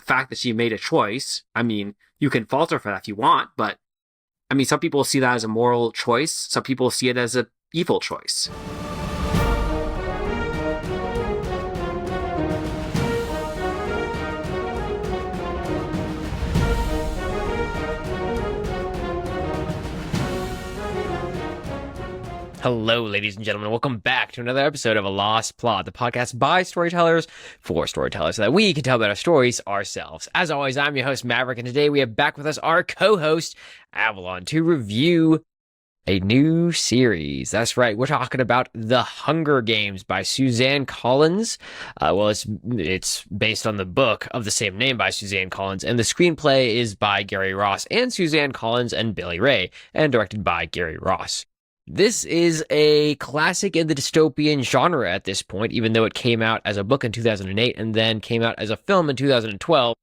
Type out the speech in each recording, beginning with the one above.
fact that she made a choice. I mean, you can falter for that if you want, but I mean, some people see that as a moral choice. Some people see it as an evil choice. Hello, ladies and gentlemen. Welcome back to another episode of A Lost Plot, the podcast by storytellers for storytellers so that we can tell better stories ourselves. As always, I'm your host, Maverick, and today we have back with us our co-host, Avalon, to review a new series. That's right. We're talking about The Hunger Games by Suzanne Collins. It's based on the book of the same name by Suzanne Collins, and the screenplay is by Gary Ross and Suzanne Collins and Billy Ray, and directed by Gary Ross. This is a classic in the dystopian genre at this point, even though it came out as a book in 2008 and then came out as a film in 2012.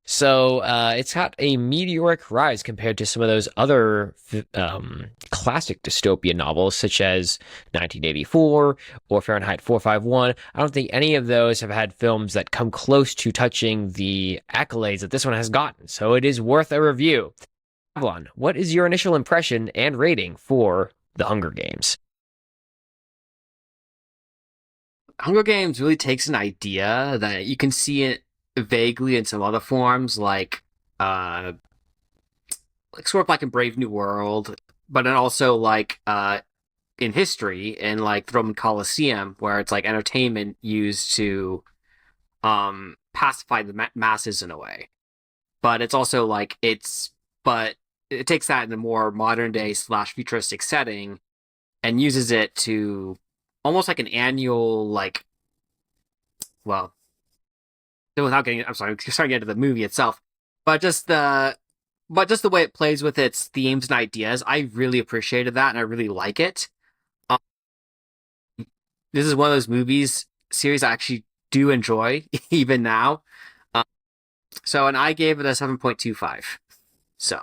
So it's had a meteoric rise compared to some of those other classic dystopian novels, such as 1984 or Fahrenheit 451. I don't think any of those have had films that come close to touching the accolades that this one has gotten. So it is worth a review. Avalon, what is your initial impression and rating for The Hunger Games? Hunger Games really takes an idea that you can see it vaguely in some other forms, like sort of like in Brave New World, but then also in history in like the Roman Colosseum, where it's like entertainment used to pacify the masses in a way. But it's also but it takes that in a more modern day / futuristic setting and uses it to almost like an annual, without getting, I'm sorry, starting to get into the movie itself, but just the way it plays with its themes and ideas, I really appreciated that and I really like it. Um, this is one of those series I actually do enjoy even now. And I gave it a 7.25. So.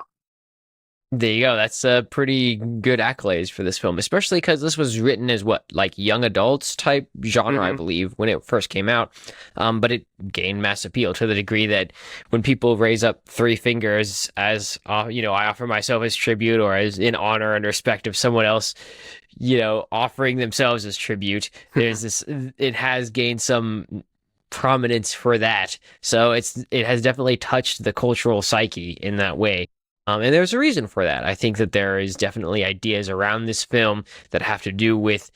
There you go. That's a pretty good accolades for this film, especially because this was written as young adults type genre, I believe, when it first came out. But it gained mass appeal to the degree that when people raise up three fingers as, I offer myself as tribute or as in honor and respect of someone else, offering themselves as tribute, it has gained some prominence for that. So it has definitely touched the cultural psyche in that way. And there's a reason for that. I think that there is definitely ideas around this film that have to do with,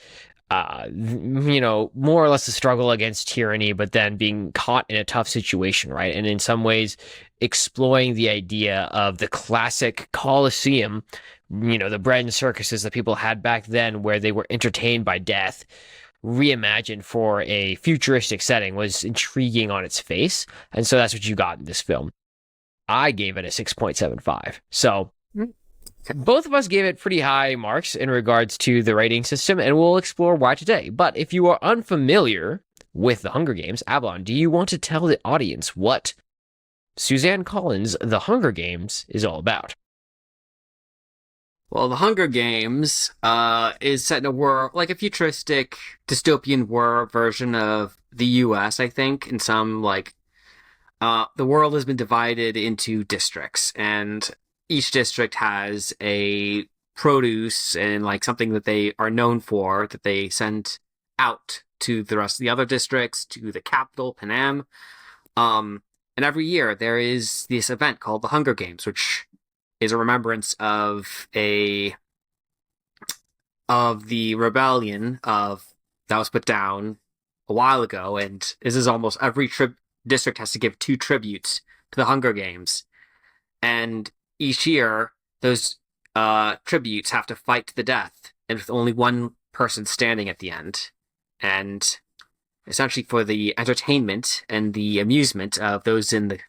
more or less the struggle against tyranny, but then being caught in a tough situation, right? And in some ways, exploring the idea of the classic Colosseum, the bread and circuses that people had back then where they were entertained by death, reimagined for a futuristic setting was intriguing on its face. And so that's what you got in this film. I gave it a 6.75. So both of us gave it pretty high marks in regards to the rating system, and we'll explore why today. But if you are unfamiliar with The Hunger Games, Avalon, do you want to tell the audience what Suzanne Collins' The Hunger Games is all about? Well, The Hunger Games is set in a world, like a futuristic dystopian world version of the US, I think, in some the world has been divided into districts, and each district has a produce and something that they are known for that they send out to the rest of the other districts, to the capital, Panam. And every year there is this event called the Hunger Games, which is a remembrance of the rebellion that was put down a while ago, and this is almost every district has to give 2 tributes to the Hunger Games, and each year those tributes have to fight to the death, and with only one person standing at the end, and essentially for the entertainment and the amusement of those in the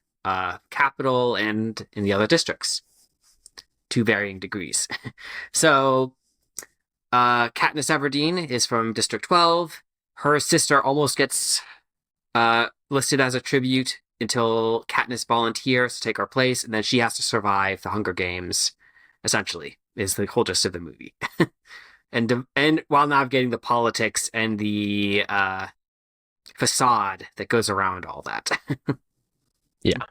capital and in the other districts, to varying degrees. So Katniss Everdeen is from District 12. Her sister almost gets listed as a tribute until Katniss volunteers to take her place, and then she has to survive the Hunger Games, essentially, is the whole gist of the movie. and while navigating the politics and the facade that goes around all that. Yeah.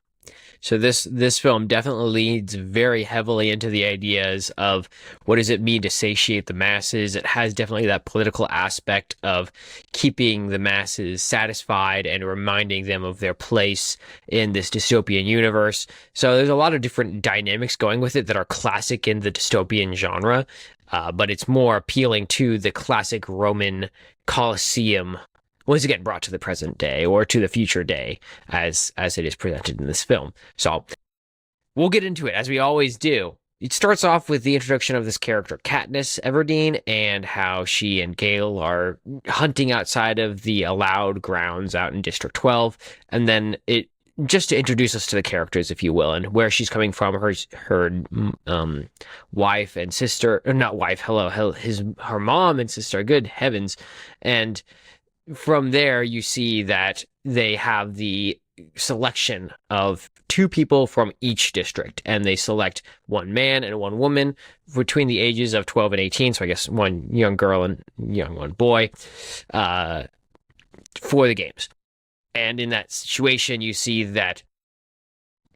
So this film definitely leads very heavily into the ideas of what does it mean to satiate the masses. It has definitely that political aspect of keeping the masses satisfied and reminding them of their place in this dystopian universe. So there's a lot of different dynamics going with it that are classic in the dystopian genre, but it's more appealing to the classic Roman Colosseum once again brought to the present day or to the future day as it is presented in this film. So we'll get into it as we always do. It starts off with the introduction of this character, Katniss Everdeen, and how she and Gale are hunting outside of the allowed grounds out in District 12. And then it just to introduce us to the characters, if you will, and where she's coming from, her wife and sister, or not wife, her mom and sister, good heavens. And from there, you see that they have the selection of two people from each district, and they select one man and one woman between the ages of 12 and 18. So I guess one young girl and one boy for the games. And in that situation, you see that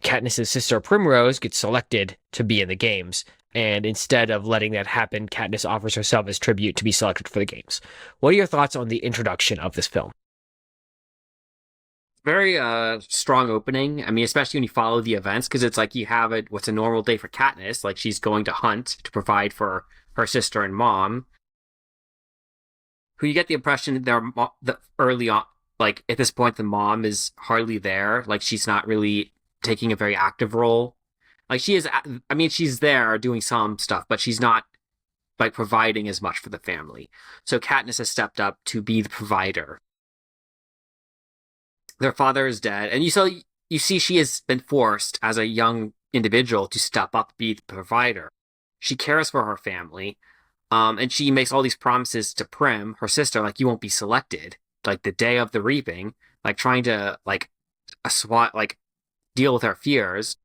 Katniss's sister Primrose gets selected to be in the games. And instead of letting that happen, Katniss offers herself as tribute to be selected for the games. What are your thoughts on the introduction of this film? Very strong opening. I mean, especially when you follow the events, because it's like you have what's a normal day for Katniss, like she's going to hunt to provide for her sister and mom, who you get the impression that early on, like at this point, the mom is hardly there. Like she's not really taking a very active role. Like she is, I mean, she's there doing some stuff, but she's not like providing as much for the family. So Katniss has stepped up to be the provider. Their father is dead, and you see she has been forced as a young individual to step up, be the provider. She cares for her family, and she makes all these promises to Prim, her sister, like you won't be selected, like the day of the reaping, like trying to like a swat, like deal with her fears.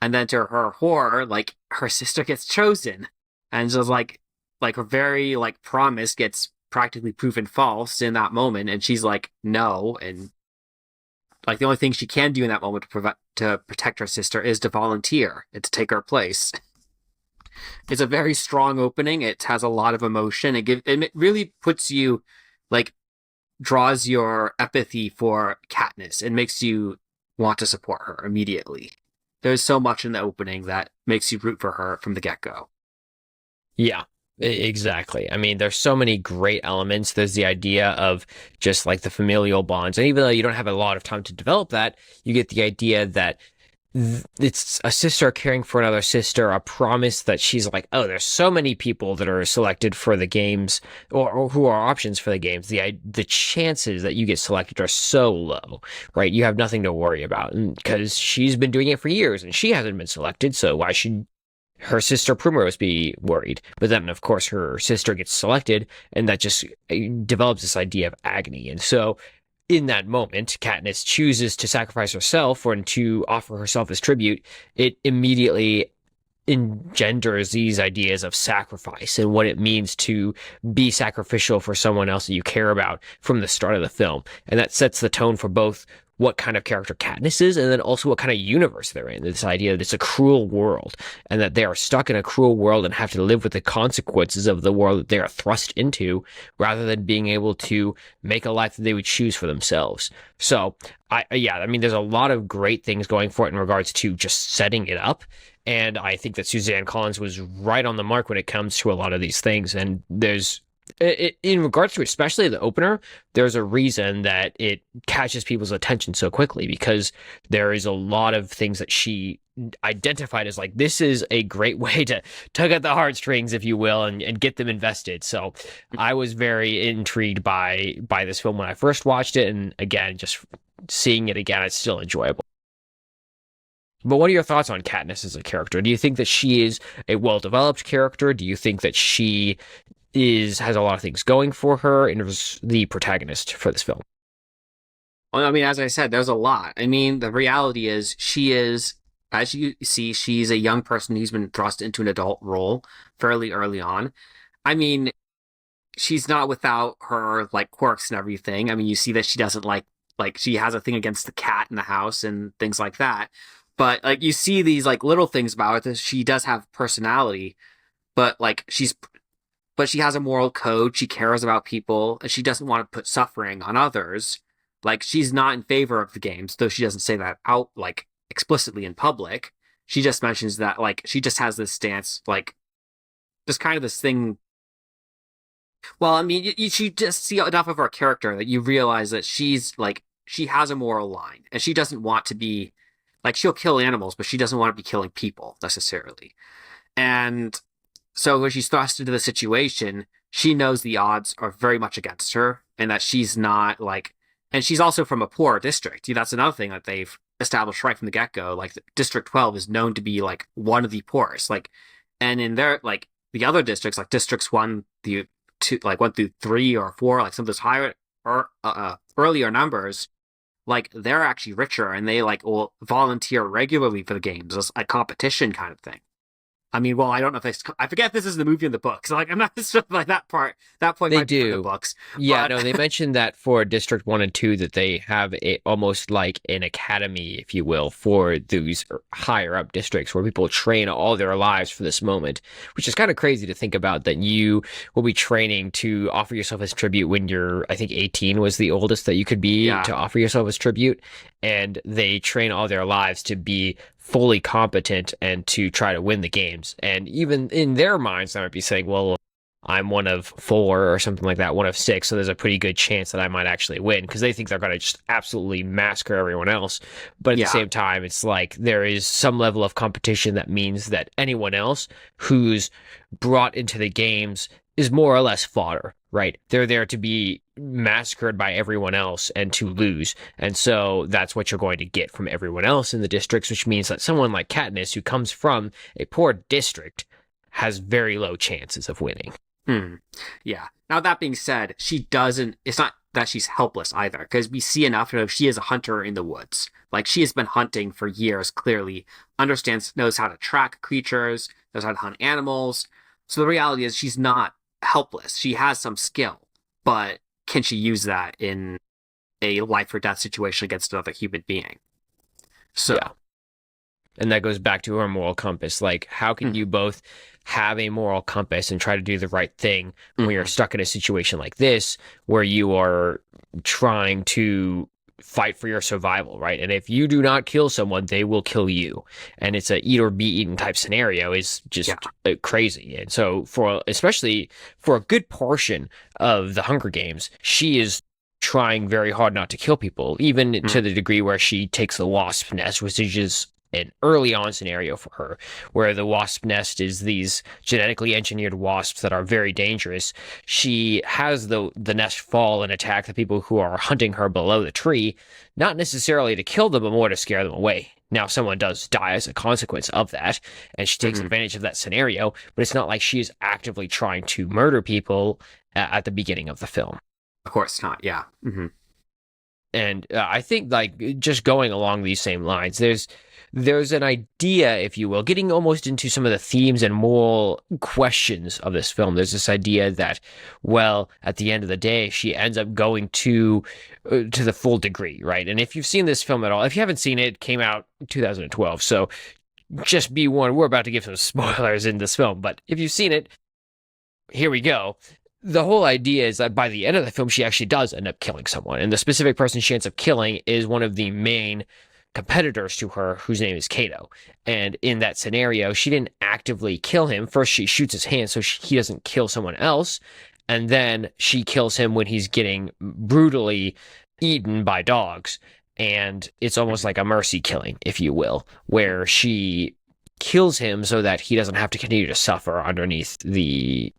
And then to her horror, like her sister gets chosen, and so like her very like promise gets practically proven false in that moment, and she's like no, and like the only thing she can do in that moment to protect her sister is to volunteer and to take her place. It's a very strong opening. It has a lot of emotion. It really puts you like draws your empathy for Katniss and makes you want to support her immediately. There's so much in the opening that makes you root for her from the get-go. Yeah, exactly. I mean, there's so many great elements. There's the idea of just like the familial bonds. And even though you don't have a lot of time to develop that, you get the idea that it's a sister caring for another sister, a promise that she's like, oh, there's so many people that are selected for the games or who are options for the games. The chances that you get selected are so low, right? You have nothing to worry about because she's been doing it for years and she hasn't been selected. So why should her sister Primrose be worried? But then, of course, her sister gets selected, and that just develops this idea of agony. And so in that moment, Katniss chooses to sacrifice herself or to offer herself as tribute. It immediately engenders these ideas of sacrifice and what it means to be sacrificial for someone else that you care about from the start of the film. And that sets the tone for both what kind of character Katniss is and then also what kind of universe they're in. This idea that it's a cruel world and that they are stuck in a cruel world and have to live with the consequences of the world that they are thrust into rather than being able to make a life that they would choose for themselves. So, I mean, there's a lot of great things going for it in regards to just setting it up. And I think that Suzanne Collins was right on the mark when it comes to a lot of these things. And there's in regards to especially the opener, there's a reason that it catches people's attention so quickly because there is a lot of things that she identified as like, this is a great way to tug at the heartstrings, if you will, and get them invested. So I was very intrigued by this film when I first watched it. And again, just seeing it again, it's still enjoyable. But what are your thoughts on Katniss as a character? Do you think that she is a well-developed character? Do you think that she has a lot of things going for her and was the protagonist for this film? Well, I mean, as I said, there's a lot. I mean, the reality is she is, as you see, she's a young person who's been thrust into an adult role fairly early on. I mean, she's not without her like quirks and everything. I mean, you see that she doesn't like she has a thing against the cat in the house and things like that. But like you see these like little things about her that she does have personality, but like she has a moral code. She cares about people, and she doesn't want to put suffering on others. Like she's not in favor of the games, though she doesn't say that out like explicitly in public. She just mentions that like she just has this stance, like just kind of this thing. Well, I mean, you just see enough of her character that you realize that she's like she has a moral line, and she doesn't want to be like she'll kill animals, but she doesn't want to be killing people necessarily. And so when she's thrust into the situation, she knows the odds are very much against her and that she's not like, and she's also from a poor district. That's another thing that they've established right from the get-go. Like District 12 is known to be like one of the poorest. Like, and in their, like the other districts, like districts 2, like 1 through 3 or 4, like some of those higher or earlier numbers, like they're actually richer and they like will volunteer regularly for the games as a competition kind of thing. I mean, well, I don't know if I forget if this is the movie in the books. Like, I'm not sure like that point They might be for the do. books, Yeah, but no, they mentioned that for District 1 and 2 that they have a almost like an academy, if you will, for those higher up districts where people train all their lives for this moment, which is kind of crazy to think about that you will be training to offer yourself as tribute when you're, I think 18 was the oldest that you could be yeah, to offer yourself as tribute. And they train all their lives to be fully competent and to try to win the games. And even in their minds, they might be saying, well, I'm one of 4 or something like that, one of 6. So there's a pretty good chance that I might actually win because they think they're going to just absolutely massacre everyone else. But at the yeah, same time, it's like there is some level of competition that means that anyone else who's brought into the games is more or less fodder, right? They're there to be massacred by everyone else and to lose. And so that's what you're going to get from everyone else in the districts, which means that someone like Katniss, who comes from a poor district, has very low chances of winning. hmm. Yeah. Now that being said, she doesn't. It's not that she's helpless either, because we see enough to know she is a hunter in the woods. Like she has been hunting for years. Clearly, knows how to track creatures, knows how to hunt animals. So the reality is, she's not helpless. She has some skill, but can she use that in a life or death situation against another human being? So, Yeah. And that goes back to her moral compass. Like, how can mm, you both have a moral compass and try to do the right thing when you're mhm, stuck in a situation like this, where you are trying to fight for your survival, right? And if you do not kill someone, they will kill you. And it's a eat or be eaten type scenario is yeah, just crazy. And so especially for a good portion of the Hunger Games, she is trying very hard not to kill people, even to mm, the degree where she takes the wasp nest, which is just an early on scenario for her, where the wasp nest is these genetically engineered wasps that are very dangerous. She has the nest fall and attack the people who are hunting her below the tree, not necessarily to kill them, but more to scare them away. Now, someone does die as a consequence of that, and she takes mhm. advantage of that scenario, but it's not like she is actively trying to murder people at the beginning of the film. Of course not. Yeah. Hmm. And I think like just going along these same lines, there's an idea, if you will, getting almost into some of the themes and moral questions of this film. There's this idea that, well, at the end of the day, she ends up going to the full degree, right? And if you've seen this film at all, if you haven't seen it, it came out in 2012, so just be warned, we're about to give some spoilers in this film. But if you've seen it, here we go. The whole idea is that by the end of the film, she actually does end up killing someone. And the specific person she ends up killing is one of the main competitors to her, whose name is Kato. And in that scenario, she didn't actively kill him. First, she shoots his hand so he doesn't kill someone else. And then she kills him when he's getting brutally eaten by dogs. And it's almost like a mercy killing, if you will, where she kills him so that he doesn't have to continue to suffer underneath the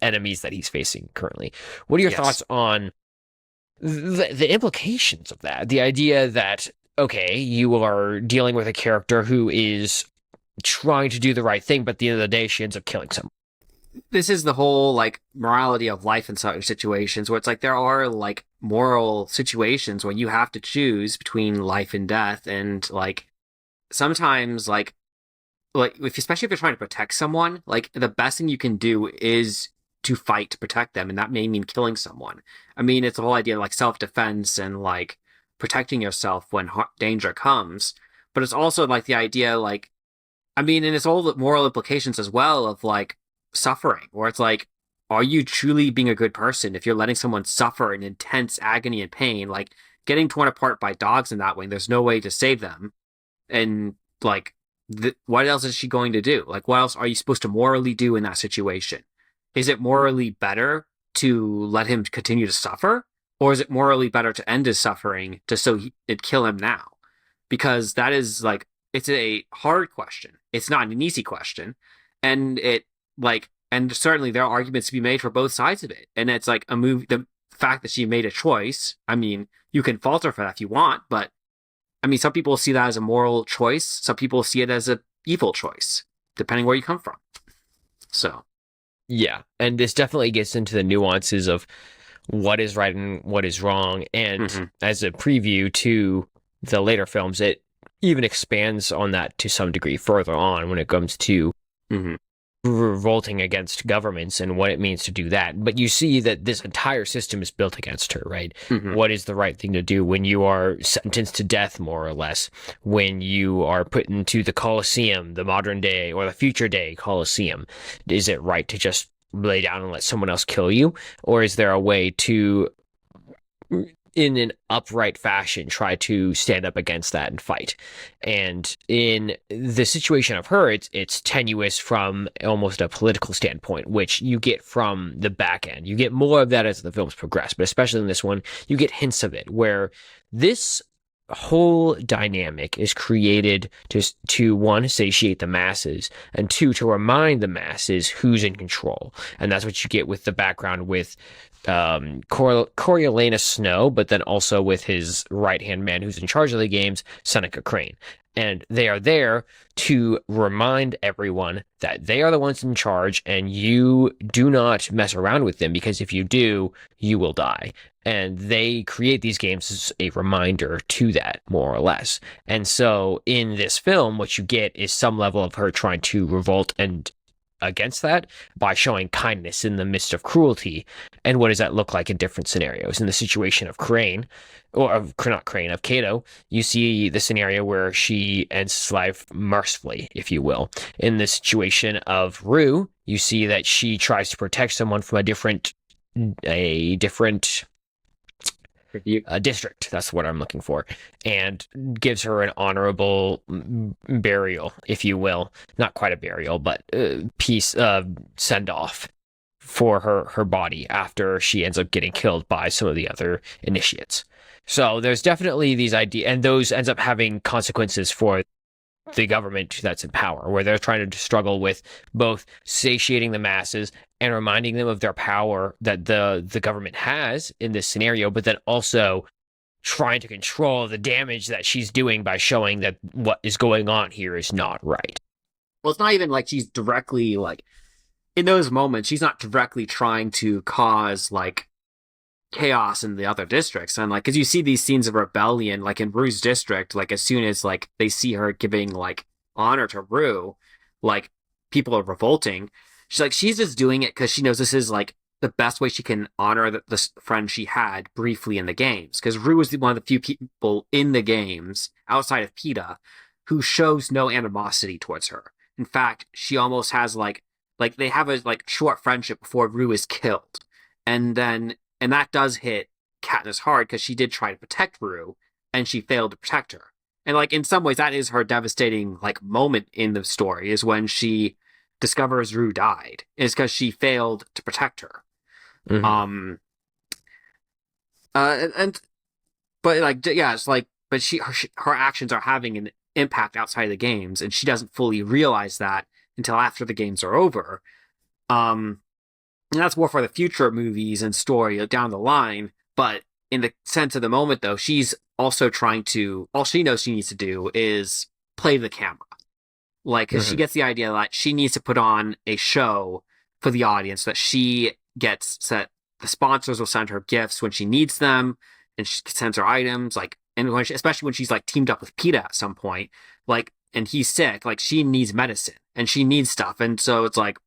enemies that he's facing currently. What are your Yes. thoughts on the implications of that? The idea that, okay, you are dealing with a character who is trying to do the right thing, but at the end of the day, she ends up killing someone. This is the whole like morality of life in certain situations where it's like there are like moral situations where you have to choose between life and death, and like sometimes like if especially if you're trying to protect someone, like the best thing you can do is to fight to protect them, and that may mean killing someone. I mean, it's the whole idea of like self-defense and like protecting yourself when danger comes. but it's also like the idea, like, I mean, and it's all the moral implications as well of like suffering, where it's like, are you truly being a good person if you're letting someone suffer in intense agony and pain, like getting torn apart by dogs in that way? There's no way to save them, and like, what else is she going to do? Like, what else are you supposed to morally do in that situation? Is it morally better to let him continue to suffer, or is it morally better to end his suffering just so it'd kill him now? Because that is like, it's a hard question. It's not an easy question, and it like, and certainly there are arguments to be made for both sides of it. And it's like a movie. The fact that she made a choice. I mean, you can falter for that if you want, but I mean, some people see that as a moral choice. Some people see it as a evil choice, depending where you come from. So, Yeah, and this definitely gets into the nuances of what is right and what is wrong. And as a preview to the later films, it even expands on that to some degree further on when it comes to mm-hmm. revolting against governments and what it means to do that. But you see that this entire system is built against her, right? What is the right thing to do when you are sentenced to death, more or less, when you are put into the Colosseum, the modern day or the future day Colosseum? Is it right to just lay down and let someone else kill you? Or is there a way to, in an upright fashion, try to stand up against that and fight? And in the situation of her, it's tenuous from almost a political standpoint, which you get from the back end. You get more of that as the films progress, but especially in this one, you get hints of it, where this whole dynamic is created to one, satiate the masses, and two, to remind the masses who's in control. And that's what you get with the background with Coriolanus Snow, but then also with his right-hand man who's in charge of the games, Seneca Crane. And they are there to remind everyone that they are the ones in charge, and you do not mess around with them, because if you do, you will die. And they create these games as a reminder to that, more or less. And so in this film, what you get is some level of her trying to revolt and against that by showing kindness in the midst of cruelty. And what does that look like in different scenarios? In the situation of Crane, or of not Crane, of Kato, you see the scenario where she ends his life mercifully, if you will. In the situation of Rue, you see that she tries to protect someone from a different district. That's what I'm looking for, and gives her an honorable burial, if you will. Not quite a burial, but send off for her body after she ends up getting killed by some of the other initiates. So there's definitely these ideas, and those ends up having consequences for the government that's in power, where they're trying to struggle with both satiating the masses and reminding them of their power that the government has in this scenario, but then also trying to control the damage that she's doing by showing that what is going on here is not right. Well, it's not even like she's directly, like, in those moments, she's not directly trying to cause, like, chaos in the other districts. And, like, because you see these scenes of rebellion, like, in Rue's district, like, as soon as, like, they see her giving, like, honor to Rue, like, people are revolting. She's just doing it because she knows this is, like, the best way she can honor the friend she had briefly in the games. Because Rue is one of the few people in the games, outside of Peta, who shows no animosity towards her. In fact, she almost has, like they have a, like, short friendship before Rue is killed. And that does hit Katniss hard, because she did try to protect Rue, and she failed to protect her. And, like, in some ways, that is her devastating, like, moment in the story, is when she discovers Rue died, is because she failed to protect her. Mm-hmm. But, like, yeah, it's like, but her actions are having an impact outside of the games, and she doesn't fully realize that until after the games are over. And that's more for the future movies and story down the line. But in the sense of the moment, though, she's also trying to, all she knows she needs to do is play the camera. Like, because she gets the idea that she needs to put on a show for the audience, that she gets, that the sponsors will send her gifts when she needs them, and she sends her items, like, and when especially when she's, like, teamed up with Peta at some point, like, and he's sick, like, she needs medicine, and she needs stuff, and so it's like,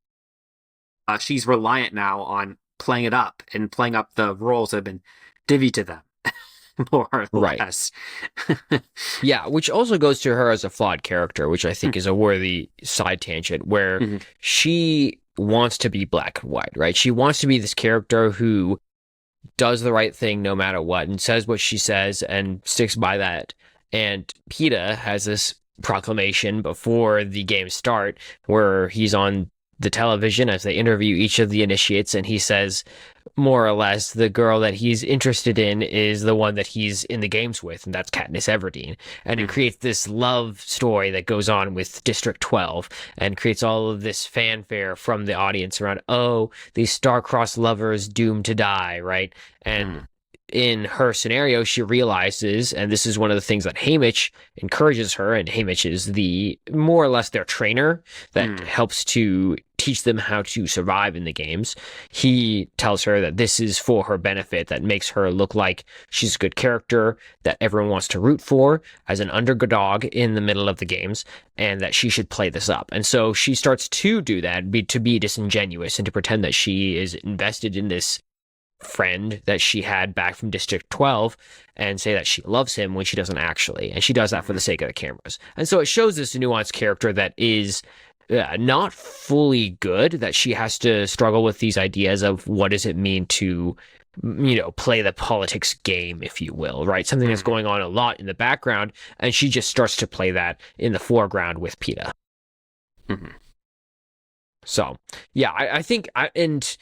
she's reliant now on playing it up and playing up the roles that have been divvied to them. more or Right. less. Yeah, which also goes to her as a flawed character, which I think is a worthy side tangent where Mhm. she wants to be black and white, right? She wants to be this character who does the right thing no matter what and says what she says and sticks by that. And Peeta has this proclamation before the games start where he's on the television as they interview each of the initiates and he says more or less the girl that he's interested in is the one that he's in the games with, and that's Katniss Everdeen. And it Mhm. creates this love story that goes on with District 12 and creates all of this fanfare from the audience around, oh, these star-crossed lovers doomed to die, right? And Mhm. in her scenario, she realizes, and this is one of the things that Haymitch encourages her, and Haymitch is the more or less their trainer that Mhm. helps to teach them how to survive in the games. He tells her that this is for her benefit, that makes her look like she's a good character, that everyone wants to root for as an underdog in the middle of the games, and that she should play this up. And so she starts to do that, to be disingenuous and to pretend that she is invested in this friend that she had back from District 12 and say that she loves him when she doesn't actually. And she does that for the Mhm. sake of the cameras. And so it shows this nuanced character that is not fully good, that she has to struggle with these ideas of what does it mean to, play the politics game, if you will, right? Something that's Mhm. going on a lot in the background. And she just starts to play that in the foreground with Peeta. Mhm. So, yeah, I think, and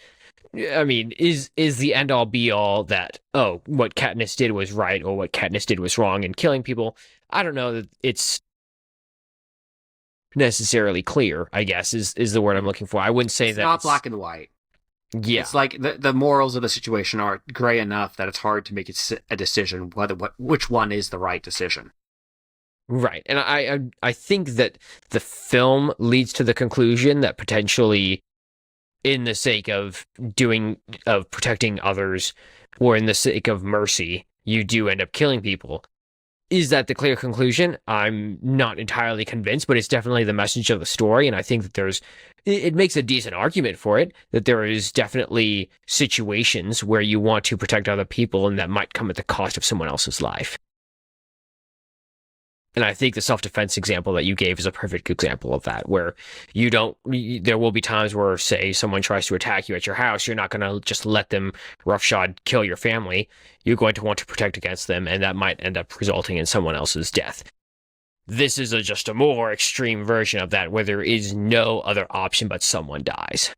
I mean, is the end all be all that, oh, what Katniss did was right or what Katniss did was wrong in killing people? I don't know that it's necessarily clear, I guess, is the word I'm Mhm. looking for. I wouldn't say It's that not it's, black and white. yeah, It's like the morals of the situation are gray enough that it's hard to make a decision which one is the right decision. right. And I think that the film leads to the conclusion that potentially, in the sake of protecting others or in the sake of mercy, you do end up killing people. Is that the clear conclusion? I'm not entirely convinced, but it's definitely the message of the story. And I think that it makes a decent argument for it, that there is definitely situations where you want to protect other people and that might come at the cost of someone else's life. And I think the self-defense example that you gave is a perfect example of that, where there will be times where, say, someone tries to attack you at your house, you're not going to just let them roughshod kill your family. You're going to want to protect against them, and that might end up resulting in someone else's death. This is just a more extreme version of that, where there is no other option but someone dies.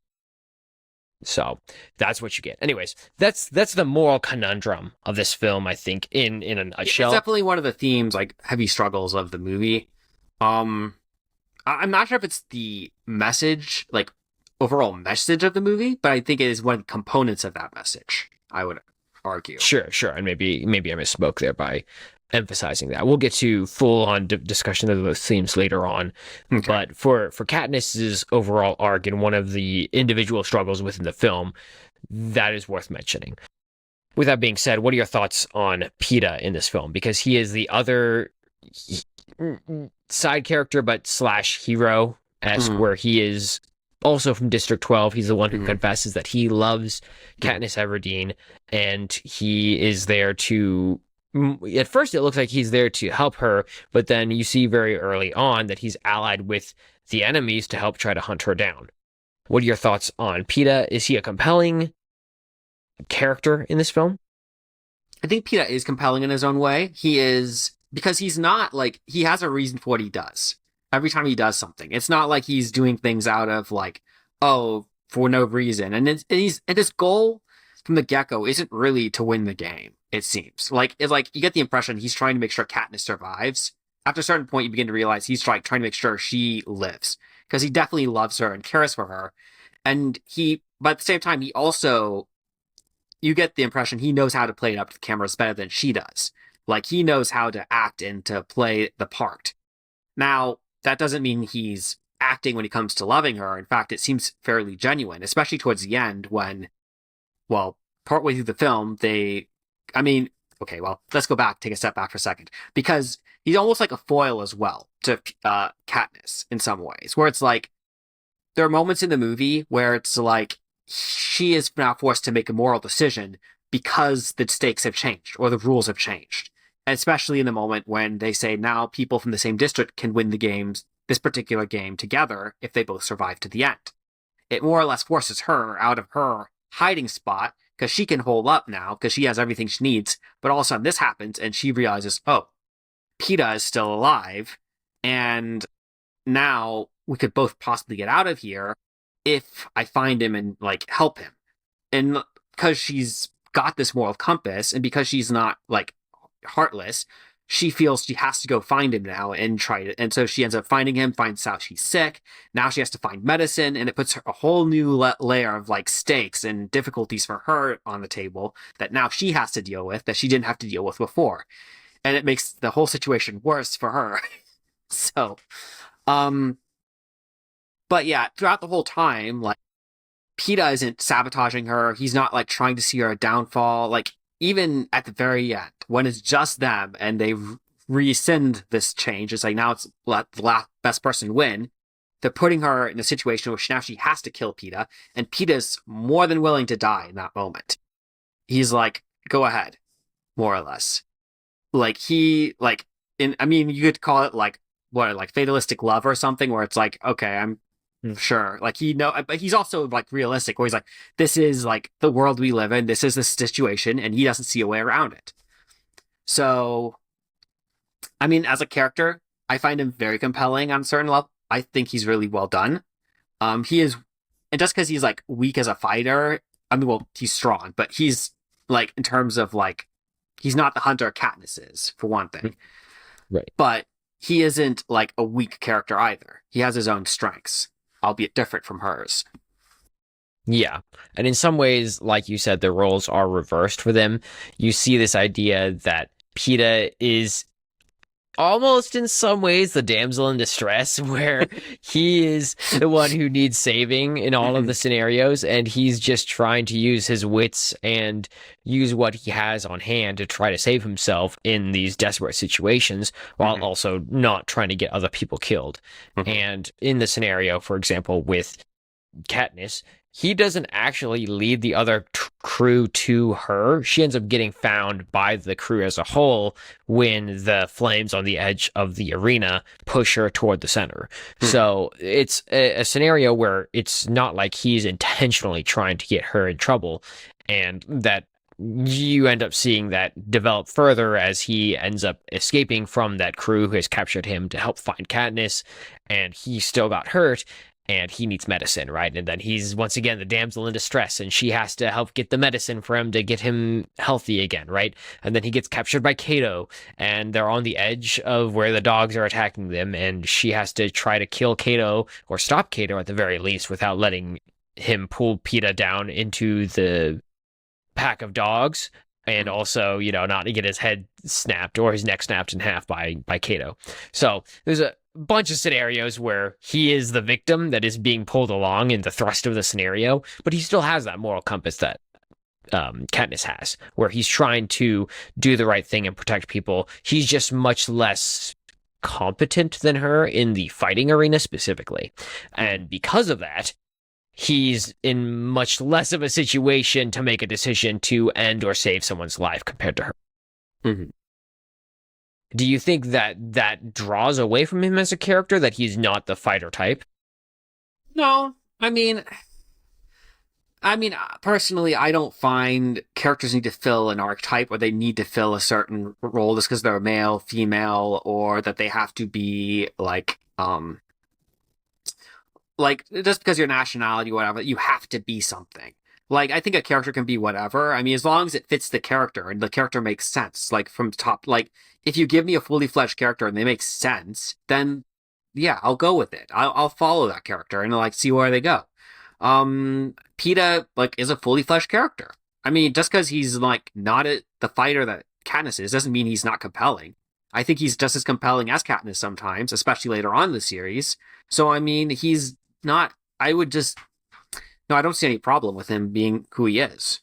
So that's what you get. Anyways, that's the moral conundrum of this film, I think, in a Yeah, it's nutshell. definitely one of the themes, like heavy struggles of the movie. Um, I'm not sure if it's the message, like overall message of the movie, but I think it is one of the components of that message. I would argue. Sure, sure. And maybe I misspoke there by emphasizing that. We'll get to full on discussion of those themes later on. Okay. But for Katniss's overall arc and one of the individual struggles within the film, that is worth mentioning. With that being said, what are your thoughts on Peeta in this film? Because he is the other side character, but slash hero esque, Mm-hmm. where he is also from District 12. He's the one who Mm-hmm. confesses that he loves Katniss Everdeen, and he is there to. At first, it looks like he's there to help her, but then you see very early on that he's allied with the enemies to help try to hunt her down. What are your thoughts on Peeta? Is he a compelling character in this film? I think Peeta is compelling in his own way. He is because he's not like he has a reason for what he does. Every time he does something, it's not like he's doing things out of like, oh, for no reason. And his goal from the get go isn't really to win the game. It seems it's like you get the impression he's trying to make sure Katniss survives. After a certain point, you begin to realize he's trying to make sure she lives because he definitely loves her and cares for her. But at the same time, he also you get the impression he knows how to play it up to the cameras better than she does. Like he knows how to act and to play the part. Now, that doesn't mean he's acting when it comes to loving her. In fact, it seems fairly genuine, especially towards the end when, well, partway through the film, I mean, okay, well, let's go back, take a step back for a second, because he's almost like a foil as well to Katniss in some ways, where it's like there are moments in the movie where it's like she is now forced to make a moral decision, because the stakes have changed or the rules have changed. And especially in the moment when they say now people from the same district can win the games, this particular game together if they both survive to the end. It more or less forces her out of her hiding spot because she can hold up now because she has everything she needs. But all of a sudden this happens and she realizes, oh, Peeta is still alive. And now we could both possibly get out of here if I find him and like help him. And because she's got this moral compass and because she's not like heartless, she feels she has to go find him now and try to. And so she ends up finding him, finds out she's sick. Now she has to find medicine, and it puts her a whole new layer of like stakes and difficulties for her on the table that now she has to deal with that she didn't have to deal with before. And it makes the whole situation worse for her. So, but yeah, throughout the whole time, like Peeta isn't sabotaging her. He's not like trying to see her downfall. Like even at the very end, when it's just them and they rescind this change, it's like now it's let the last best person win. They're putting her in a situation where now she has to kill Peeta, and Peeta's more than willing to die in that moment. He's like, go ahead, more or less. Like I mean, you could call it like fatalistic love or something, where it's like, okay, I'm sure. Like but he's also like realistic, where he's like, this is like the world we live in. This is the situation, and he doesn't see a way around it. So, I mean, as a character, I find him very compelling on a certain level. I think he's really well done. He is, and just because he's like weak as a fighter, I mean, well, he's strong, but he's like in terms of like, he's not the hunter Katniss is, for one thing. Right. But he isn't like a weak character either. He has his own strengths, albeit different from hers. Yeah. And in some ways, like you said, the roles are reversed for them. You see this idea that Peeta is almost in some ways the damsel in distress, where he is the one who needs saving in all of the scenarios, and he's just trying to use his wits and use what he has on hand to try to save himself in these desperate situations, while also not trying to get other people killed. And in the scenario, for example, with Katniss, he doesn't actually lead the other crew to her. She ends up getting found by the crew as a whole when the flames on the edge of the arena push her toward the center. So it's a scenario where it's not like he's intentionally trying to get her in trouble, and that you end up seeing that develop further as he ends up escaping from that crew who has captured him to help find Katniss, and he still got hurt. And he needs medicine, right? And then he's once again the damsel in distress, and she has to help get the medicine for him to get him healthy again, right? And then he gets captured by Kato, and they're on the edge of where the dogs are attacking them, and she has to try to kill Kato, or stop Kato at the very least, without letting him pull Peeta down into the pack of dogs, and also, not to get his head snapped or his neck snapped in half by Kato. So there's a bunch of scenarios where he is the victim that is being pulled along in the thrust of the scenario, but he still has that moral compass that Katniss has, where he's trying to do the right thing and protect people. He's just much less competent than her in the fighting arena specifically. And because of that, he's in much less of a situation to make a decision to end or save someone's life compared to her. Do you think that draws away from him as a character, that he's not the fighter type? No, I mean, personally, I don't find characters need to fill an archetype or they need to fill a certain role just because they're male, female, or that they have to be like just because your nationality or whatever, you have to be something. Like, I think a character can be whatever. I mean, as long as it fits the character and the character makes sense, like from top, like if you give me a fully fledged character and they make sense, then yeah, I'll go with it. I'll follow that character and like see where they go. Peeta like is a fully fleshed character. I mean, just because he's like not the fighter that Katniss is doesn't mean he's not compelling. I think he's just as compelling as Katniss sometimes, especially later on in the series. So I mean, he's not. I would just no. I don't see any problem with him being who he is.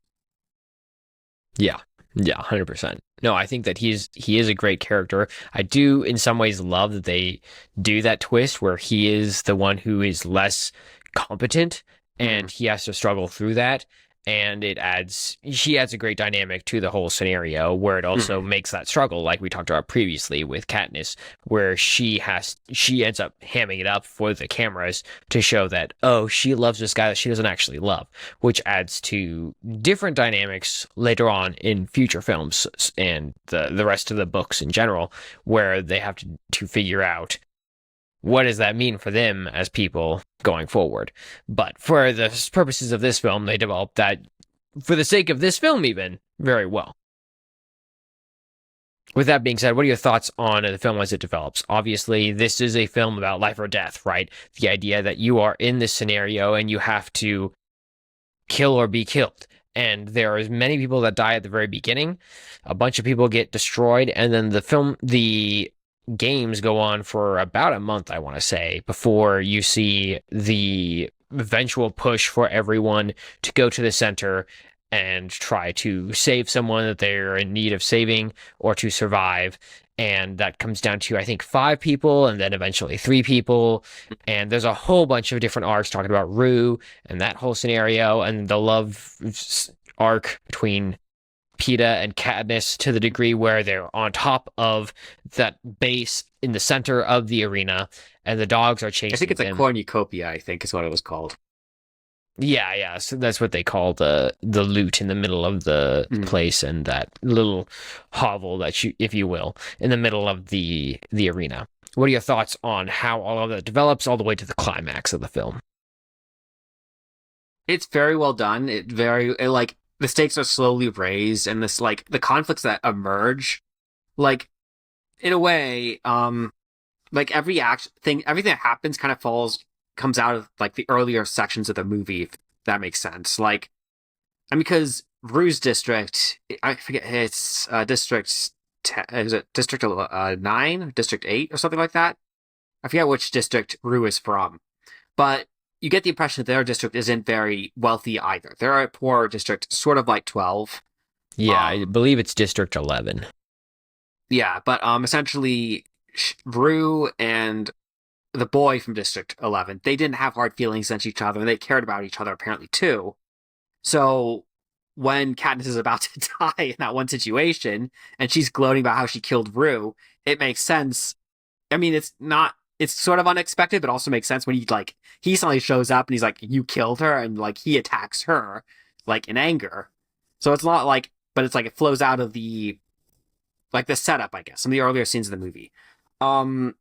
Yeah, 100%. No, I think that he is a great character. I do in some ways love that they do that twist where he is the one who is less competent and he has to struggle through that. and she adds a great dynamic to the whole scenario, where it also Mhm. makes that struggle, like we talked about previously with Katniss, where she ends up hamming it up for the cameras to show that, oh, she loves this guy that she doesn't actually love, which adds to different dynamics later on in future films and the rest of the books in general, where they have to figure out what does that mean for them as people going forward. But for the purposes of this film, they developed that, for the sake of this film even, very well. With that being said, what are your thoughts on the film as it develops? Obviously, this is a film about life or death, right? The idea that you are in this scenario and you have to kill or be killed. And there are many people that die at the very beginning. A bunch of people get destroyed, and then the games go on for about a month, I want to say, before you see the eventual push for everyone to go to the center and try to save someone that they're in need of saving or to survive. And that comes down to, I think, 5 people and then eventually 3 people. And there's a whole bunch of different arcs talking about Rue and that whole scenario and the love arc between Peta and Katniss, to the degree where they're on top of that base in the center of the arena and the dogs are I think chasing it's a them. cornucopia, I think is what it was called. Yeah, yeah. So that's what they call the loot in the middle of the Mm. place, and that little hovel that you, if you will, in the middle of the arena. What are your thoughts on how all of that develops all the way to the climax of the film? It's very well done. Like the stakes are slowly raised, and this like the conflicts that emerge, like in a way, like every action thing, everything that happens kind of comes out of like the earlier sections of the movie, if that makes sense. Like, and because Rue's district, I forget, it's is it District 9, District 8, or something like that? I forget which district Rue is from, but you get the impression that their district isn't very wealthy either. They're a poor district, sort of like 12. Yeah, I Um, believe it's District 11. yeah, but essentially, Rue and the boy from District 11, they didn't have hard feelings against each other, and they cared about each other apparently too. So when Katniss is about to die in that one situation, and she's gloating about how she killed Rue, it makes sense. I mean, it's sort of unexpected, but also makes sense when he suddenly shows up and he's like, "You killed her," and like he attacks her, like in anger. So it's not like, but it's like it flows out of the setup, I guess, some of the earlier scenes of the movie. Um,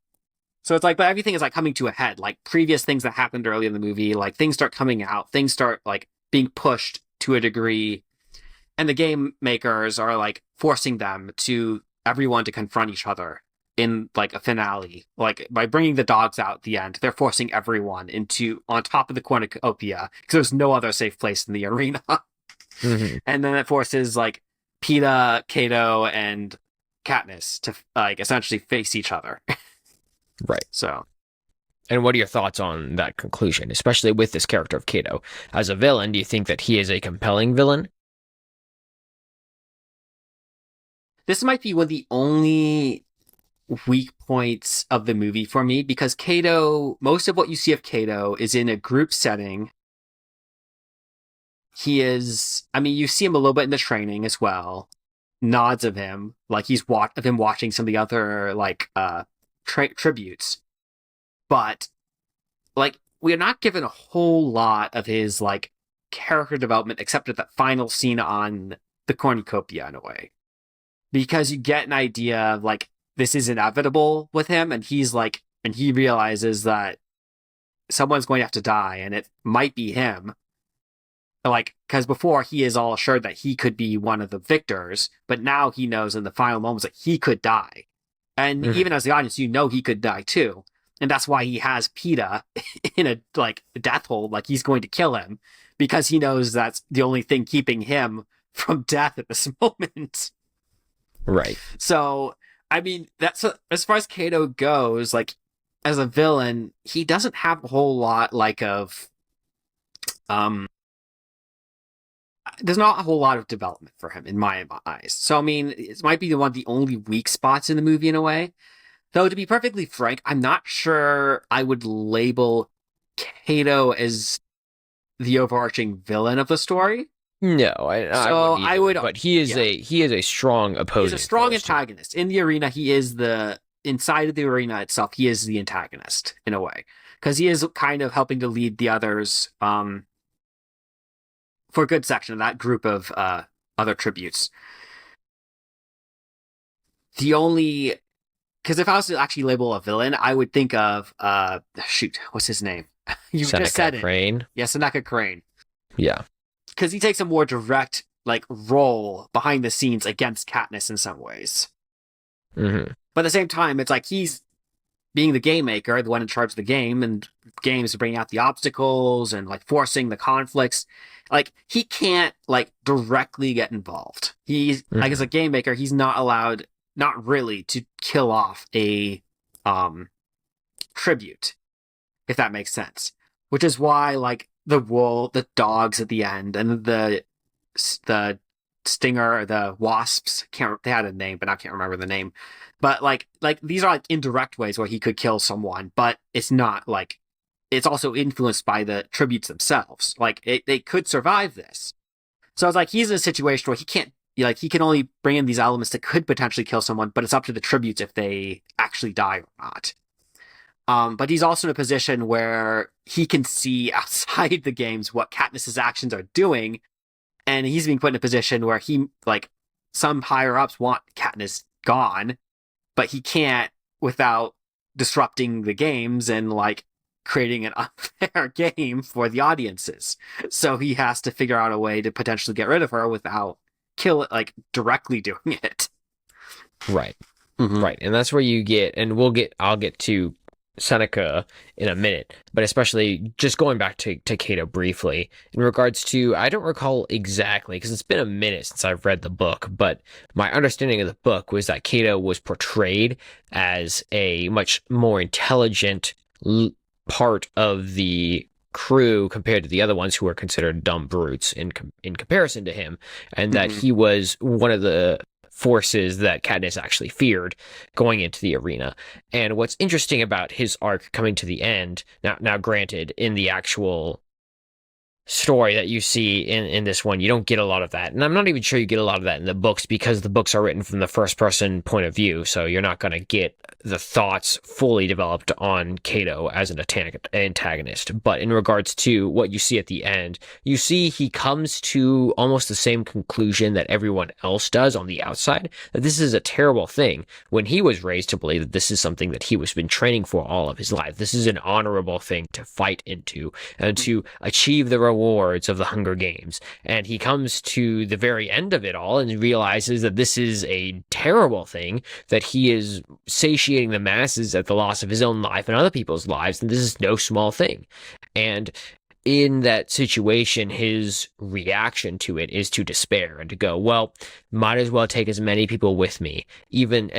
so it's like, but everything is like coming to a head. Like previous things that happened early in the movie, like things start coming out, things start like being pushed to a degree, and the game makers are like forcing them to everyone to confront each other in like a finale. Like by bringing the dogs out at the end, they're forcing everyone into on top of the cornucopia because there's no other safe place in the arena. Hmm. And then it forces like Peeta, Kato, and Katniss to like essentially face each other. Right. So And what are your thoughts on that conclusion, especially with this character of Kato? As a villain, do you think that he is a compelling villain? this might be one of the only weak points of the movie for me because Kato, most of what you see of Kato is in a group setting. I mean, you see him a little bit in the training as well. Nods of him, like of him watching some of the other like tributes, but like we are not given a whole lot of his like character development except at that final scene on the cornucopia in a way, because you get an idea of like this is inevitable with him, and he realizes that someone's going to have to die, and it might be him. Like, because before he is all assured that he could be one of the victors, but now he knows in the final moments that he could die. And Hmm. even as the audience, you know he could die too. And that's why he has Peeta in a like death hold, like he's going to kill him, because he knows that's the only thing keeping him from death at this moment. Right. So, I mean, as far as Kato goes, like as a villain, he doesn't have a whole lot like of um there's not a whole lot of development for him in my eyes. So I mean, it might be one of the only weak spots in the movie in a way. Though to be perfectly frank, I'm not sure I would label Kato as the overarching villain of the story. No, I So wouldn't I either. would, But he is yeah, a strong he's a opposing strong force. antagonist in the arena. He is the inside of the arena itself. He is the antagonist in a way because he is kind of helping to lead the others for a good section of that group of other tributes. The only because if I was to actually label a villain, I would think of shoot, what's his name? You just Seneca said it. Crane. Yeah, Seneca Crane. Yeah. Because he takes a more direct like role behind the scenes against Katniss in some ways. Hmm. But at the same time, it's like he's being the game maker, the one in charge of the game and games, bringing out the obstacles and like forcing the conflicts. Like he can't like directly get involved. He's like as Hmm. a game maker, he's not allowed, not really, to kill off a tribute, if that makes sense. Which is why like the dogs at the end, and the stinger, the wasps. Can't They had a name, but I can't remember the name. But like these are like indirect ways where he could kill someone, but it's not like it's also influenced by the tributes themselves. They could survive this. So it's like he's in a situation where he can't like he can only bring in these elements that could potentially kill someone, but it's up to the tributes if they actually die or not. But he's also in a position where he can see outside the games what Katniss's actions are doing, and he's being put in a position where he like some higher ups want Katniss gone, but he can't without disrupting the games and like creating an unfair game for the audiences. So he has to figure out a way to potentially get rid of her without kill it like directly doing it. Right. Mm-hmm. Right. And that's where you get, and I'll get to Seneca in a minute, but especially just going back to Cato briefly in regards to, I don't recall exactly because it's been a minute since I've read the book, but my understanding of the book was that Cato was portrayed as a much more intelligent part of the crew compared to the other ones who were considered dumb brutes in comparison to him, and that Mm-hmm. he was one of the forces that Katniss actually feared going into the arena. And what's interesting about his arc coming to the end, now granted, in the actual story that you see in this one, you don't get a lot of that. And I'm not even sure you get a lot of that in the books because the books are written from the first person point of view. So you're not going to get the thoughts fully developed on Cato as an antagonist. But in regards to what you see at the end, you see he comes to almost the same conclusion that everyone else does on the outside, that this is a terrible thing when he was raised to believe that this is something that he was been training for all of his life. This is an honorable thing to fight into and to achieve the rewards of the Hunger Games. And he comes to the very end of it all and realizes that this is a terrible thing, that he is satiating the masses at the loss of his own life and other people's lives, and this is no small thing. And in that situation, his reaction to it is to despair and to go, well, might as well take as many people with me, even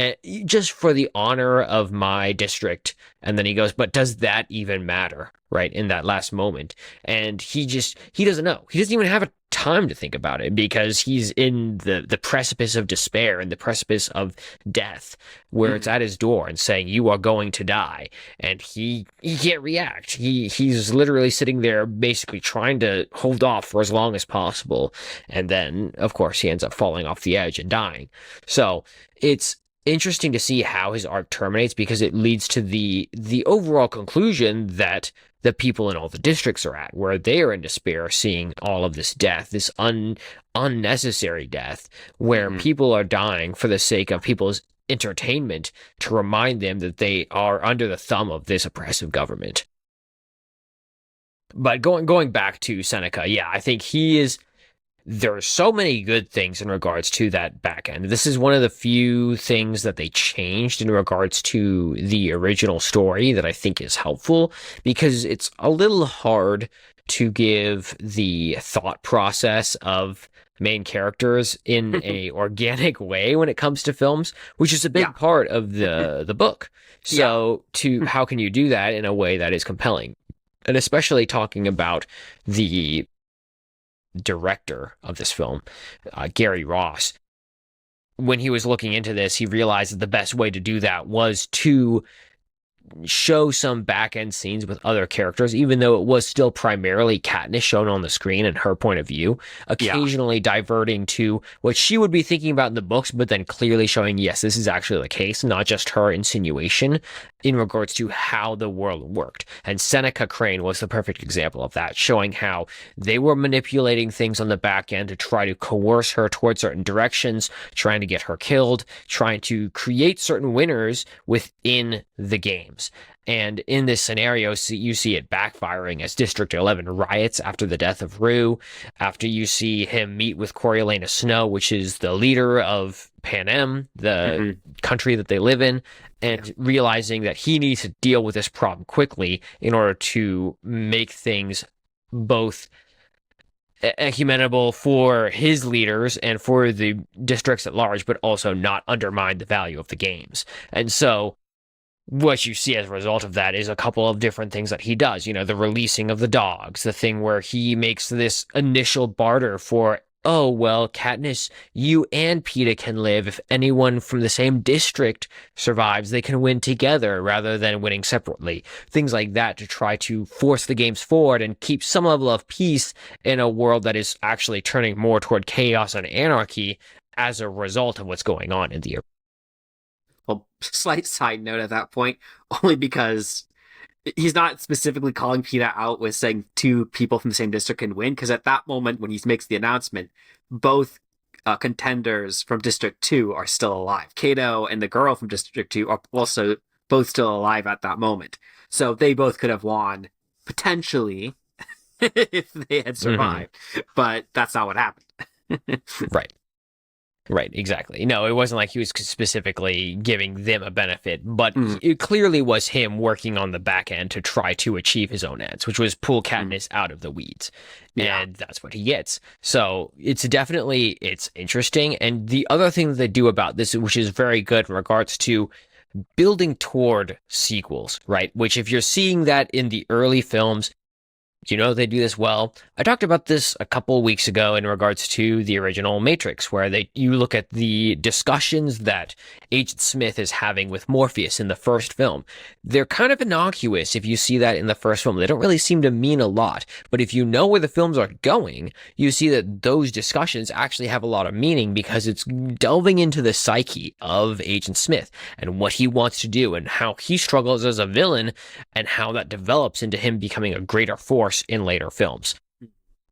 just for the honor of my district. And then he goes, but does that even matter? Right. In that last moment. And he doesn't know. He doesn't even have a time to think about it because he's in the precipice of despair and the precipice of death where it's at his door and saying, you are going to die. And he can't react. He's literally sitting there basically trying to hold off for as long as possible. And then, of course, he ends up falling off the edge and dying. So it's interesting to see how his arc terminates because it leads to the overall conclusion that the people in all the districts are at, where they are in despair, seeing all of this death, this unnecessary death, where Mm-hmm. people are dying for the sake of people's entertainment to remind them that they are under the thumb of this oppressive government. But going back to Seneca, yeah, I think he is. There are so many good things in regards to that back end. This is one of the few things that they changed in regards to the original story that I think is helpful because it's a little hard to give the thought process of main characters in a organic way when it comes to films, which is a big Yeah. part of the book. Yeah. So how can you do that in a way that is compelling? And especially talking about the director of this film, Gary Ross, when he was looking into this, he realized that the best way to do that was to show some back end scenes with other characters, even though it was still primarily Katniss shown on the screen and her point of view, Yeah. occasionally diverting to what she would be thinking about in the books, but then clearly showing, yes, this is actually the case, not just her insinuation in regards to how the world worked. And Seneca Crane was the perfect example of that, showing how they were manipulating things on the back end to try to coerce her towards certain directions, trying to get her killed, trying to create certain winners within the games. And in this scenario, you see it backfiring as District 11 riots after the death of Rue, after you see him meet with Coriolanus Snow, which is the leader of Panem, the country that they live in, and realizing that he needs to deal with this problem quickly in order to make things both ecumenical for his leaders and for the districts at large, but also not undermine the value of the games. And so what you see as a result of that is a couple of different things that he does. You know, the releasing of the dogs, the thing where he makes this initial barter for, oh, well, Katniss, you and Peeta can live. If anyone from the same district survives, they can win together rather than winning separately. Things like that to try to force the games forward and keep some level of peace in a world that is actually turning more toward chaos and anarchy as a result of what's going on in the Well, slight side note at that point, only because he's not specifically calling Peeta out with saying two people from the same district can win, because at that moment when he makes the announcement, both contenders from District 2 are still alive. Kato and the girl from District 2 are also both still alive at that moment. So they both could have won, potentially, if they had survived. But that's not what happened. Right. Right, exactly. No, it wasn't like he was specifically giving them a benefit, but it clearly was him working on the back end to try to achieve his own ends, which was pull Katniss out of the weeds. Yeah. And that's what he gets. So it's interesting. And the other thing that they do about this, which is very good in regards to building toward sequels, right? Which if you're seeing that in the early films, you know they do this well. I talked about this a couple of weeks ago in regards to the original Matrix, where you look at the discussions that Agent Smith is having with Morpheus in the first film. They're kind of innocuous if you see that in the first film. They don't really seem to mean a lot. But if you know where the films are going, you see that those discussions actually have a lot of meaning because it's delving into the psyche of Agent Smith and what he wants to do and how he struggles as a villain and how that develops into him becoming a greater force in later films.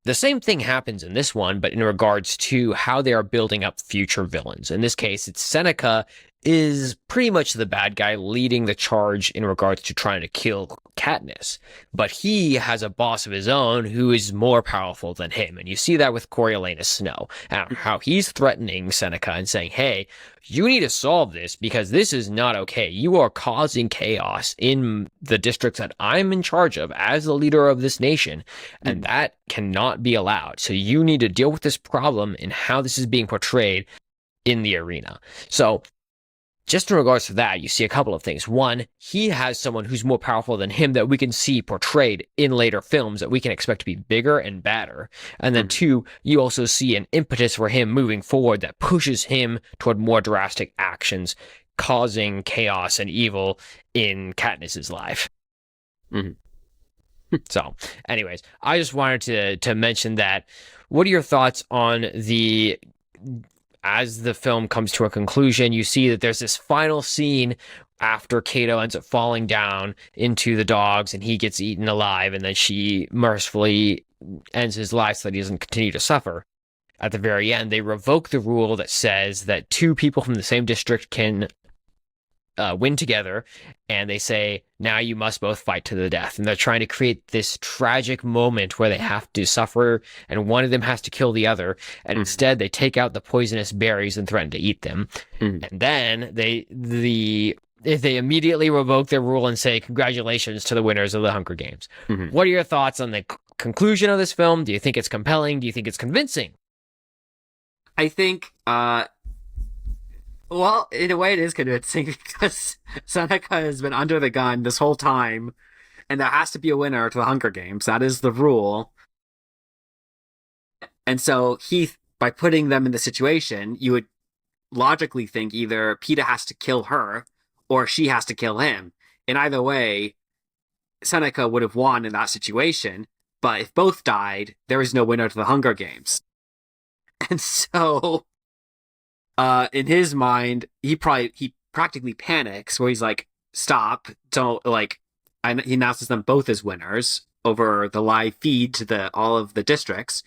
The same thing happens in this one, but in regards to how they are building up future villains. In this case, it's Seneca is pretty much the bad guy leading the charge in regards to trying to kill Katniss. But he has a boss of his own who is more powerful than him. And you see that with Coriolanus Snow, how he's threatening Seneca and saying, hey, you need to solve this because this is not okay. You are causing chaos in the districts that I'm in charge of as the leader of this nation. And that cannot be allowed. So you need to deal with this problem and how this is being portrayed in the arena. So just in regards to that, you see a couple of things. One, he has someone who's more powerful than him that we can see portrayed in later films that we can expect to be bigger and badder. And then two, you also see an impetus for him moving forward that pushes him toward more drastic actions, causing chaos and evil in Katniss's life. So, anyways, I just wanted to mention that. What are your thoughts on as the film comes to a conclusion, you see that there's this final scene after Kato ends up falling down into the dogs and he gets eaten alive, and then she mercifully ends his life so that he doesn't continue to suffer. At the very end, they revoke the rule that says that two people from the same district can win together, and they say, now you must both fight to the death. And they're trying to create this tragic moment where they have to suffer and one of them has to kill the other. And instead they take out the poisonous berries and threaten to eat them. And then they immediately revoke their rule and say, congratulations to the winners of the Hunger Games. What are your thoughts on the conclusion of this film? Do you think it's compelling? Do you think it's convincing? I think, well, in a way it is convincing because Seneca has been under the gun this whole time, and there has to be a winner to the Hunger Games. That is the rule. And so by putting them in the situation, you would logically think either Peeta has to kill her or she has to kill him in either way, Seneca would have won in that situation. But if both died, there is no winner to the Hunger Games. And so, in his mind, he practically panics, where he's like, "Stop! Don't like." He announces them both as winners over the live feed to all of the districts.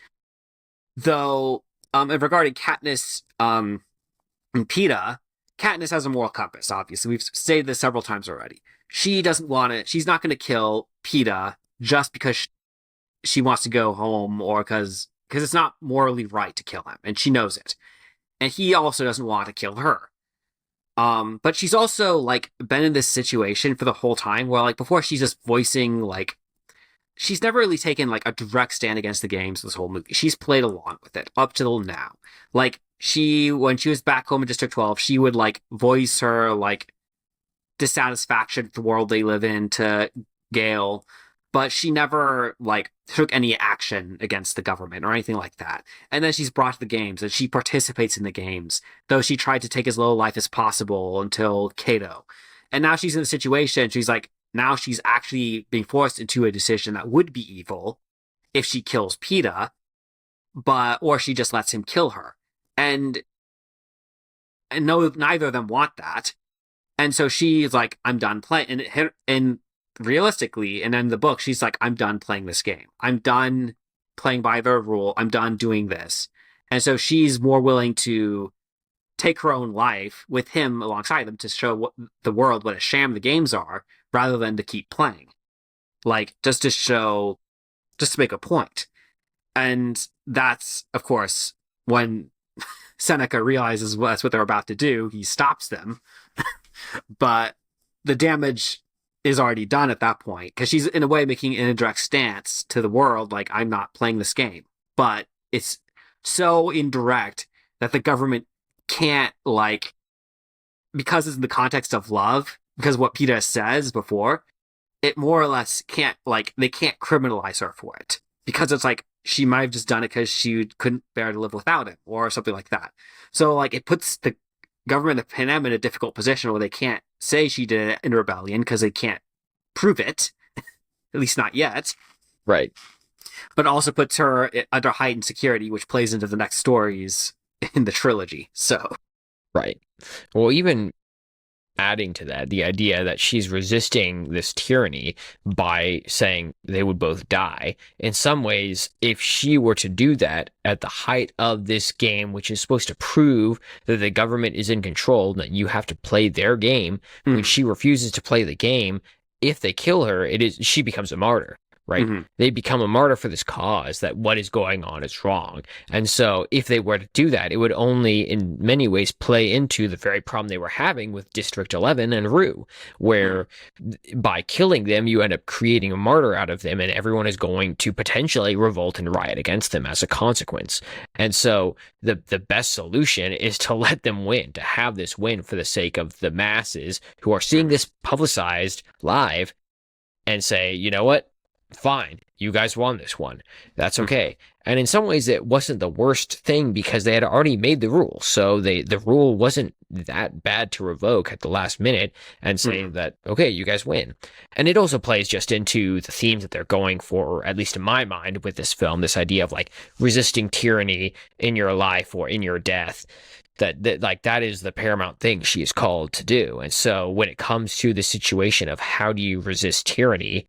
Though, and regarding Katniss, and Peeta, Katniss has a moral compass. Obviously, we've stated this several times already. She doesn't want it. She's not going to kill Peeta just because she wants to go home, or because it's not morally right to kill him, and she knows it. And he also doesn't want to kill her. But she's also like been in this situation for the whole time where like before she's just voicing like she's never really taken like a direct stand against the games this whole movie. She's played along with it up till now. Like when she was back home in District 12, she would like voice her like dissatisfaction with the world they live in to Gale, but she never like took any action against the government or anything like that. And then she's brought to the games and she participates in the games, though she tried to take as low life as possible until Kato. And now she's in a situation, she's like, now she's actually being forced into a decision that would be evil if she kills Peeta, or she just lets him kill her. And no, neither of them want that. And so she's like, I'm done playing. And realistically, and in the book, she's like, I'm done playing this game. I'm done playing by their rule. I'm done doing this. And so she's more willing to take her own life with him alongside them to show the world what a sham the games are, rather than to keep playing. Like, just to make a point. And that's, of course, when Seneca realizes that's what they're about to do, he stops them. But the damage is already done at that point, because she's in a way making an indirect stance to the world, like, I'm not playing this game. But it's so indirect that the government can't, like, because it's in the context of love, because what Peeta says before, it more or less can't, like, they can't criminalize her for it. Because it's like, she might have just done it because she couldn't bear to live without him, or something like that. So, like, it puts the government of Panem in a difficult position where they can't say she did it in rebellion because they can't prove it, at least not yet. Right. But also puts her under heightened security, which plays into the next stories in the trilogy. So, right. Well, even adding to that, the idea that she's resisting this tyranny by saying they would both die. In some ways, if she were to do that at the height of this game, which is supposed to prove that the government is in control, and that you have to play their game, when she refuses to play the game, if they kill her, she becomes a martyr. Right? Mm-hmm. They become a martyr for this cause, that what is going on is wrong. And so if they were to do that, it would only in many ways play into the very problem they were having with District 11 and Rue, where by killing them, you end up creating a martyr out of them, and everyone is going to potentially revolt and riot against them as a consequence. And so the best solution is to let them win, to have this win for the sake of the masses who are seeing this publicized live, and say, you know what? Fine, you guys won this one. That's okay. And in some ways, it wasn't the worst thing because they had already made the rule. So the rule wasn't that bad to revoke at the last minute and say that, okay, you guys win. And it also plays just into the themes that they're going for, at least in my mind, with this film, this idea of like resisting tyranny in your life or in your death. That is the paramount thing she is called to do. And so when it comes to the situation of how do you resist tyranny,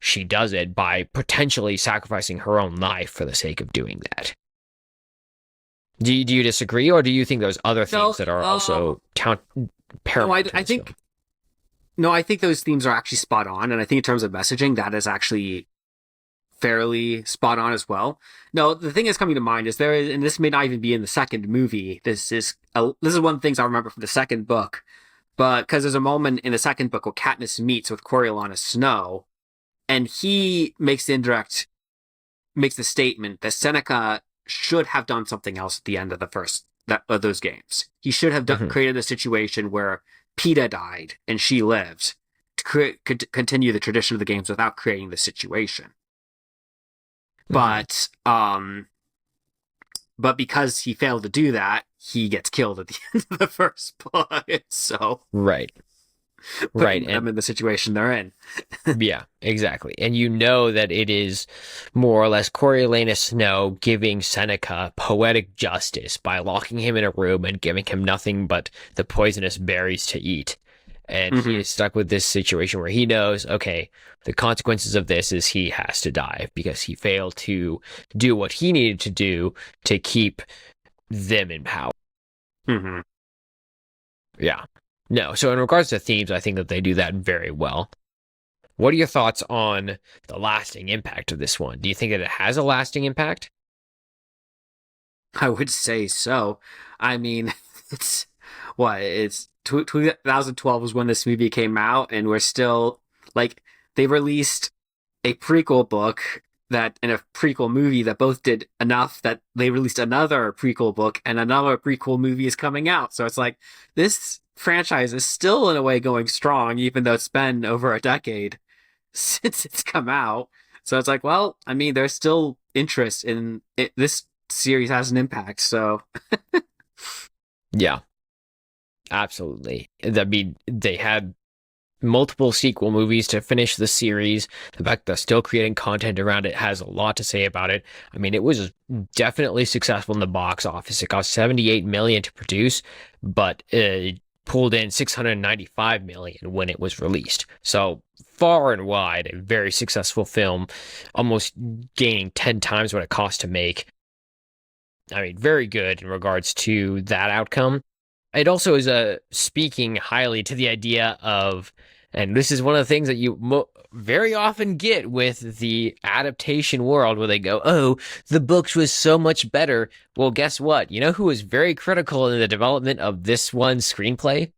she does it by potentially sacrificing her own life for the sake of doing that. Do you disagree, or do you think there's other themes that are also paramount? I think those themes are actually spot on, and I think in terms of messaging, that is actually fairly spot on as well. No, the thing that's coming to mind is and this may not even be in the second movie. This is one of the things I remember from the second book, but because there's a moment in the second book where Katniss meets with Coriolanus Snow. And he makes the statement that Seneca should have done something else at the end of of those games. He should have created a situation where Peeta died and she lived to continue the tradition of the games without creating the situation. But because he failed to do that, he gets killed at the end of the first book. So right. Right. putting them And in the situation they're in. yeah, exactly. And you know that it is more or less Coriolanus Snow giving Seneca poetic justice by locking him in a room and giving him nothing but the poisonous berries to eat. And he Hmm. is stuck with this situation where he knows, okay, the consequences of this is he has to die because he failed to do what he needed to do to keep them in power. Hmm. Yeah. No. So in regards to themes, I think that they do that very well. What are your thoughts on the lasting impact of this one? Do you think that it has a lasting impact? I would say so. I mean, it's what it's 2012 was when this movie came out, and we're still like they released a prequel book that and a prequel movie that both did enough that they released another prequel book and another prequel movie is coming out. So it's like this franchise is still in a way going strong, even though it's been over a decade since it's come out. So it's like, well, I mean, there's still interest in it. This series has an impact. So, Yeah, absolutely. I mean, they had multiple sequel movies to finish the series. The fact they're still creating content around it has a lot to say about it. I mean, it was definitely successful in the box office. It cost 78 million to produce, but it pulled in 695 million when it was released. So far and wide, a very successful film, almost gaining 10 times what it cost to make. I mean, very good in regards to that outcome. It also is speaking highly to the idea of, and this is one of the things that you very often get with the adaptation world where they go, oh, the books was so much better. Well, guess what? You know who was very critical in the development of this one screenplay?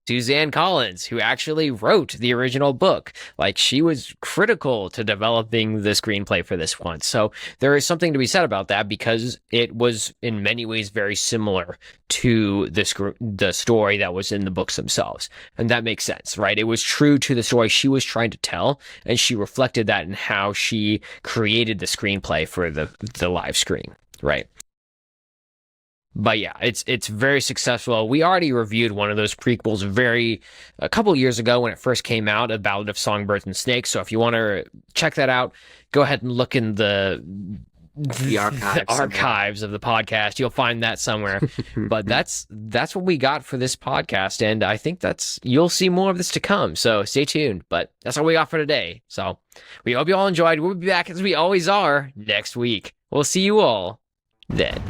Suzanne Collins, who actually wrote the original book. Like, she was critical to developing the screenplay for this one. So there is something to be said about that because it was in many ways very similar to the story that was in the books themselves. And that makes sense, right? It was true to the story she was trying to tell, and she reflected that in how she created the screenplay for the live screen, right? But yeah, it's very successful. We already reviewed one of those prequels a couple years ago when it first came out, A Ballad of Songbirds and Snakes. So if you want to check that out, go ahead and look in the the archives. archives of the podcast. You'll find that somewhere. But that's what we got for this podcast, and I think you'll see more of this to come. So stay tuned. But that's all we got for today. So we hope you all enjoyed. We'll be back as we always are next week. We'll see you all then.